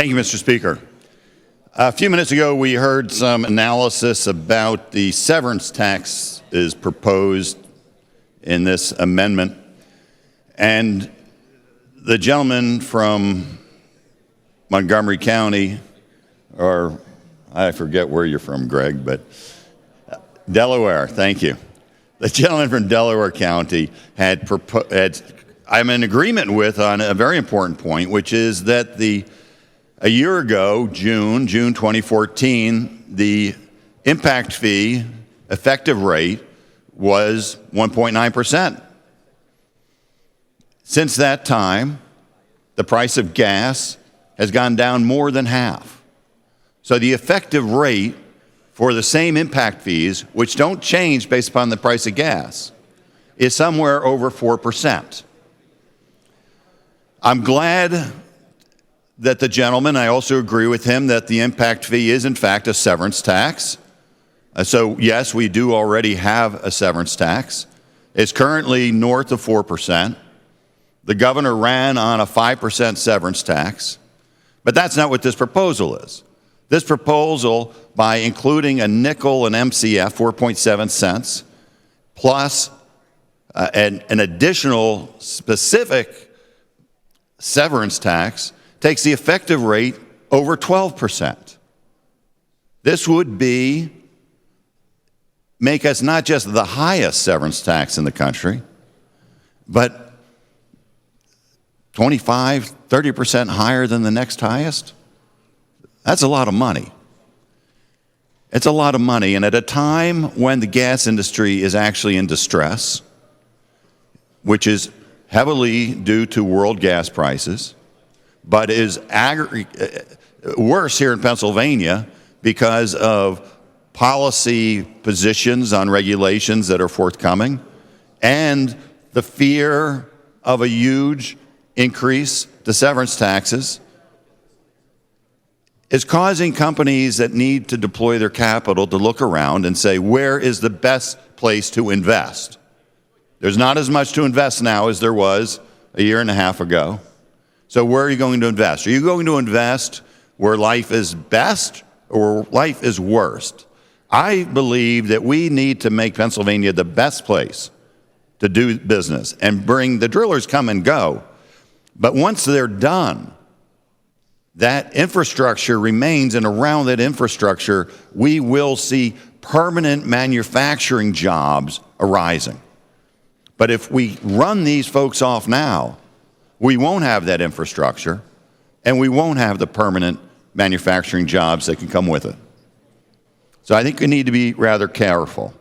Thank you, Mr. Speaker. A few minutes ago, we heard some analysis about the severance tax is proposed in this amendment. And the gentleman from Montgomery County, or I forget where you're from, Greg, but Delaware, thank you. The gentleman from Delaware County I'm in agreement with on a very important point, which is that a year ago, June 2014, the impact fee effective rate was 1.9%. Since that time, the price of gas has gone down more than half. So the effective rate for the same impact fees, which don't change based upon the price of gas, is somewhere over 4%. I'm glad that the gentleman, I also agree with him that the impact fee is in fact a severance tax. So yes, we do already have a severance tax. It's currently north of 4%. The governor ran on a 5% severance tax, but that's not what this proposal is. This proposal, by including a nickel and MCF, 4.7 cents, plus an additional specific severance tax, takes the effective rate over 12%. This would make us not just the highest severance tax in the country, but 25, 30% higher than the next highest. That's a lot of money. It's a lot of money, and at a time when the gas industry is actually in distress, which is heavily due to world gas prices, but is worse here in Pennsylvania because of policy positions on regulations that are forthcoming and the fear of a huge increase to severance taxes, is causing companies that need to deploy their capital to look around and say, where is the best place to invest? There's not as much to invest now as there was a year and a half ago. So where are you going to invest? Are you going to invest where life is best or where life is worst? I believe that we need to make Pennsylvania the best place to do business and the drillers come and go. But once they're done, that infrastructure remains, and around that infrastructure, we will see permanent manufacturing jobs arising. But if we run these folks off now, we won't have that infrastructure, and we won't have the permanent manufacturing jobs that can come with it. So I think we need to be rather careful.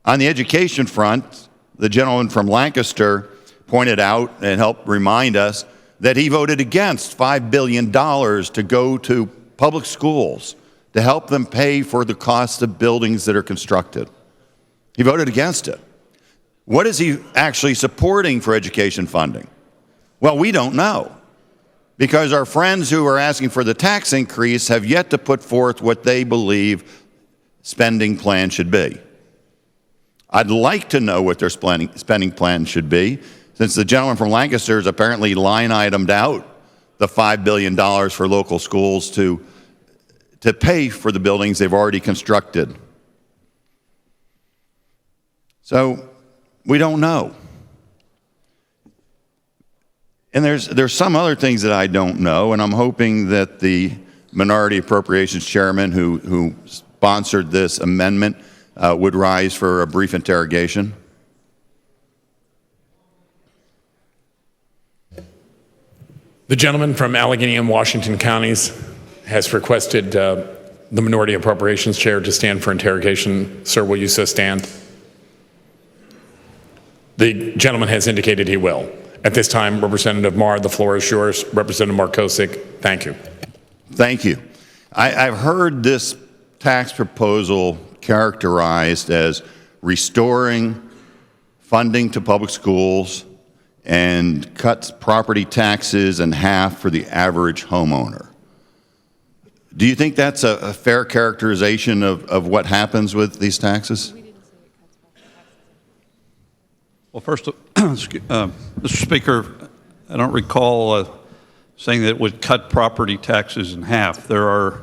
On the education front, the gentleman from Lancaster pointed out and helped remind us that he voted against $5 billion to go to public schools to help them pay for the cost of buildings that are constructed. He voted against it. What is he actually supporting for education funding? Well, we don't know, because our friends who are asking for the tax increase have yet to put forth what they believe spending plan should be. I'd like to know what their spending plan should be, since the gentleman from Lancaster has apparently line-itemed out the $5 billion for local schools to pay for the buildings they've already constructed. So we don't know. And there's some other things that I don't know, and I'm hoping that the Minority Appropriations Chairman who sponsored this amendment would rise for a brief interrogation. The gentleman from Allegheny and Washington counties has requested the Minority Appropriations Chair to stand for interrogation. Sir, will you so stand? The gentleman has indicated he will. At this time, Representative Maher, the floor is yours. Representative Markosik, thank you. Thank you. I've heard this tax proposal characterized as restoring funding to public schools and cuts property taxes in half for the average homeowner. Do you think that's a fair characterization of what happens with these taxes? Well, first, Mr. Speaker, I don't recall saying that it would cut property taxes in half. There are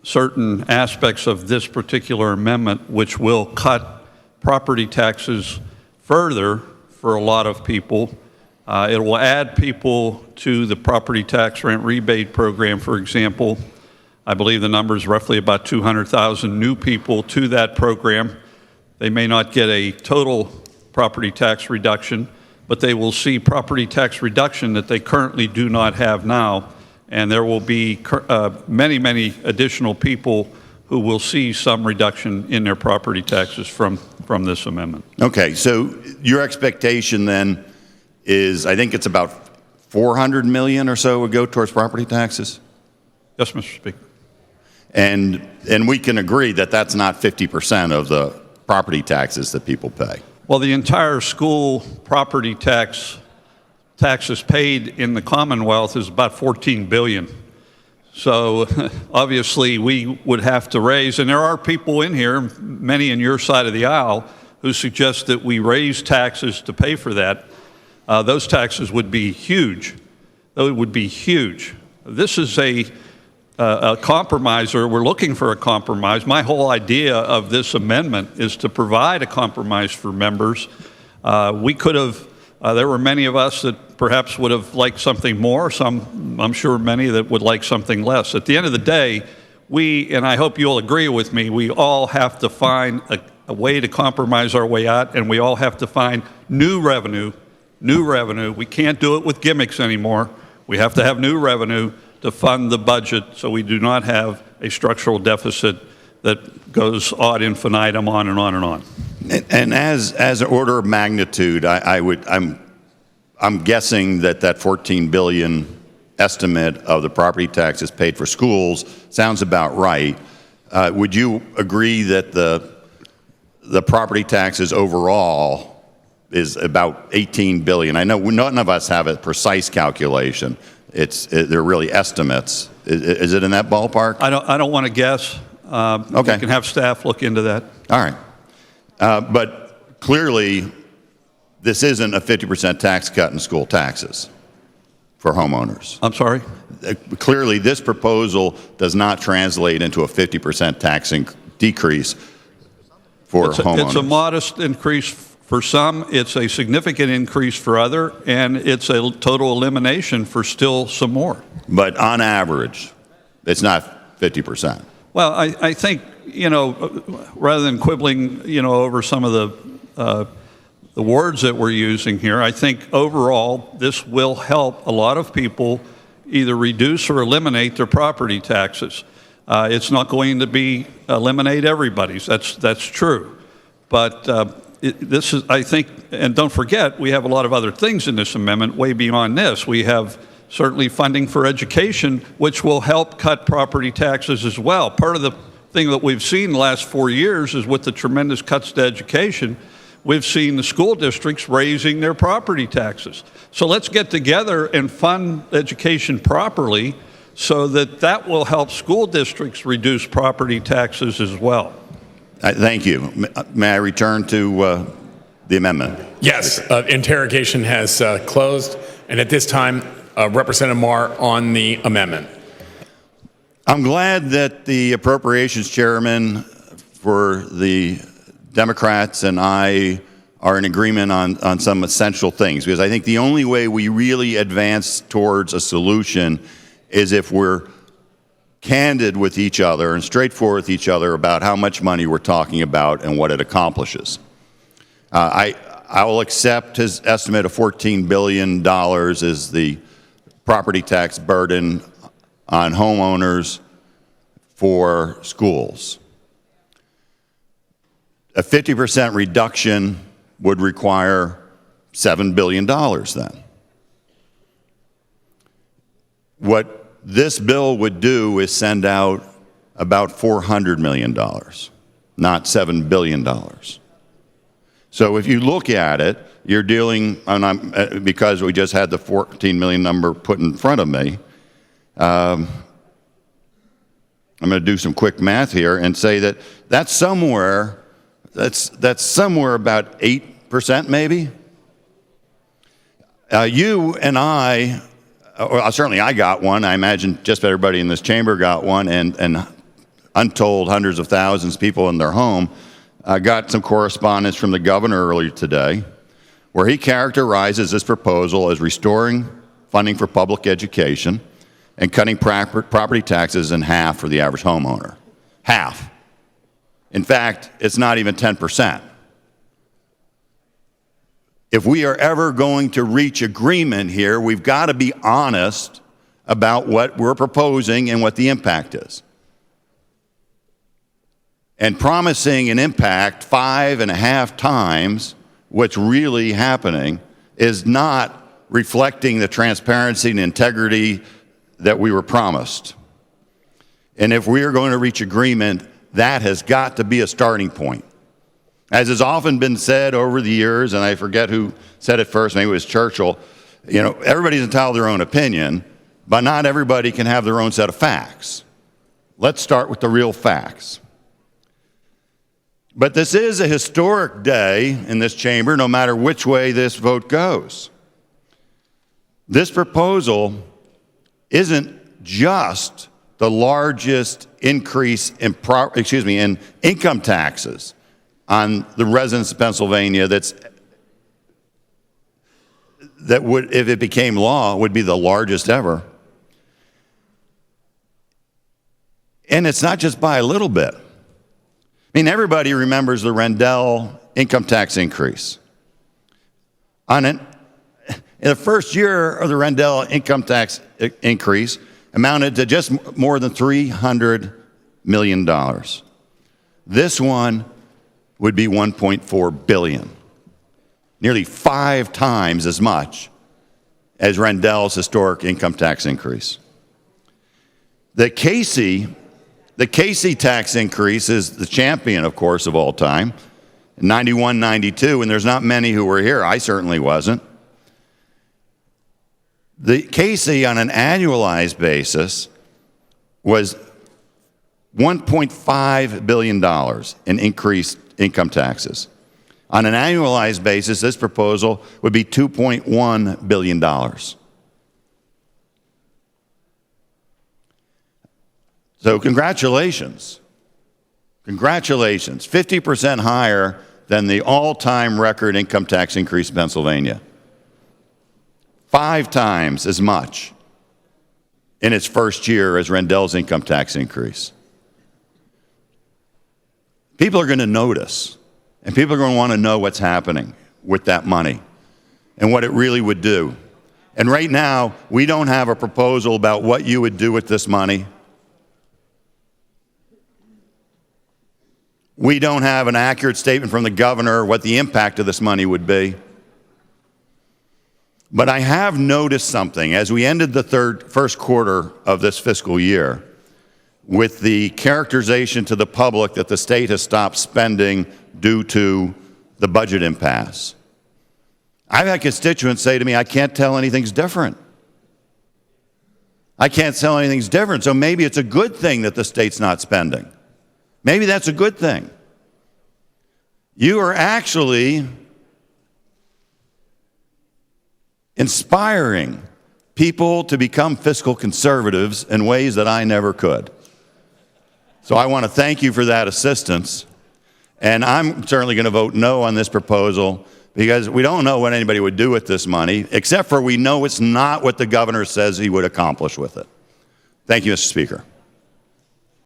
certain aspects of this particular amendment which will cut property taxes further for a lot of people. It will add people to the property tax rent rebate program, for example. I believe the number is roughly about 200,000 new people to that program. They may not get a total property tax reduction, but they will see property tax reduction that they currently do not have now. And there will be many, many additional people who will see some reduction in their property taxes from this amendment. Okay, so your expectation then is, I think it's about 400 million or so would go towards property taxes? Yes, Mr. Speaker. And we can agree that that's not 50% of the property taxes that people pay. Well, the entire school property taxes paid in the Commonwealth is about 14 billion. So obviously we would have to raise, and there are people in here, many in your side of the aisle, who suggest that we raise taxes to pay for that. Those taxes would be huge. Those would be huge. This is a compromise, or we're looking for a compromise. My whole idea of this amendment is to provide a compromise for members. We could have, there were many of us that perhaps would have liked something more, some, I'm sure many that would like something less. At the end of the day, we, and I hope you'll agree with me, we all have to find a way to compromise our way out, and we all have to find new revenue. We can't do it with gimmicks anymore. We have to have new revenue to fund the budget so we do not have a structural deficit that goes ad infinitum on and on and on. And as an order of magnitude, I'm guessing that 14 billion estimate of the property taxes paid for schools sounds about right. Would you agree that the property taxes overall is about 18 billion? I know none of us have a precise calculation. They're really estimates. Is it in that ballpark? I don't want to guess. Okay. We can have staff look into that. All right. But clearly, this isn't a 50% tax cut in school taxes for homeowners. I'm sorry? Clearly, this proposal does not translate into a 50% tax decrease for homeowners. It's a modest increase for some. It's a significant increase for other, and it's a total elimination for still some more. But on average, it's not 50%. Well, I think, rather than quibbling, over some of the words that we're using here, I think overall this will help a lot of people either reduce or eliminate their property taxes. It's not going to eliminate everybody's. That's true, but this is, I think, and don't forget, we have a lot of other things in this amendment way beyond this. We have certainly funding for education, which will help cut property taxes as well. Part of the thing that we've seen the last 4 years is with the tremendous cuts to education, we've seen the school districts raising their property taxes. So let's get together and fund education properly so that will help school districts reduce property taxes as well. Thank you. May I return to the amendment? Yes, interrogation has closed, and at this time, Representative Maher on the amendment. I'm glad that the Appropriations Chairman for the Democrats and I are in agreement on some essential things, because I think the only way we really advance towards a solution is if we're candid with each other and straightforward with each other about how much money we're talking about and what it accomplishes. I will accept his estimate of $14 billion as the property tax burden on homeowners for schools. A 50% reduction would require $7 billion then. What this bill would do is send out about $400 million, not $7 billion. So if you look at it, you're dealing, and because we just had the 14 million number put in front of me, I'm going to do some quick math here and say that that's somewhere about 8% maybe. You and I certainly I got one. I imagine just about everybody in this chamber got one, and untold hundreds of thousands of people in their home got some correspondence from the governor earlier today, where he characterizes this proposal as restoring funding for public education and cutting property taxes in half for the average homeowner. Half. In fact, it's not even 10%. If we are ever going to reach agreement here, we've got to be honest about what we're proposing and what the impact is. And promising an impact 5.5 times what's really happening is not reflecting the transparency and integrity that we were promised. And if we are going to reach agreement, that has got to be a starting point. As has often been said over the years, and I forget who said it first, maybe it was Churchill, everybody's entitled to their own opinion, but not everybody can have their own set of facts. Let's start with the real facts. But this is a historic day in this chamber, no matter which way this vote goes. This proposal isn't just the largest increase in income taxes on the residents of Pennsylvania that would, if it became law, would be the largest ever. And it's not just by a little bit. I mean, everybody remembers the Rendell income tax increase. In the first year of the Rendell income tax increase amounted to just more than $300 million. This one would be $1.4 billion, nearly 5 times as much as Rendell's historic income tax increase. The Casey tax increase is the champion, of course, of all time, in 91, 92, and there's not many who were here. I certainly wasn't. The Casey, on an annualized basis, was $1.5 billion in increased income taxes. On an annualized basis, this proposal would be $2.1 billion. So congratulations. Congratulations. 50% higher than the all-time record income tax increase in Pennsylvania. 5 times as much in its first year as Rendell's income tax increase. People are going to notice, and people are going to want to know what's happening with that money and what it really would do. And right now, we don't have a proposal about what you would do with this money. We don't have an accurate statement from the governor what the impact of this money would be. But I have noticed something as we ended the first quarter of this fiscal year with the characterization to the public that the state has stopped spending due to the budget impasse. I've had constituents say to me, I can't tell anything's different. I can't tell anything's different, so maybe it's a good thing that the state's not spending. Maybe that's a good thing. You are actually inspiring people to become fiscal conservatives in ways that I never could. So I want to thank you for that assistance. And I'm certainly going to vote no on this proposal because we don't know what anybody would do with this money, except for we know it's not what the governor says he would accomplish with it. Thank you, Mr. Speaker.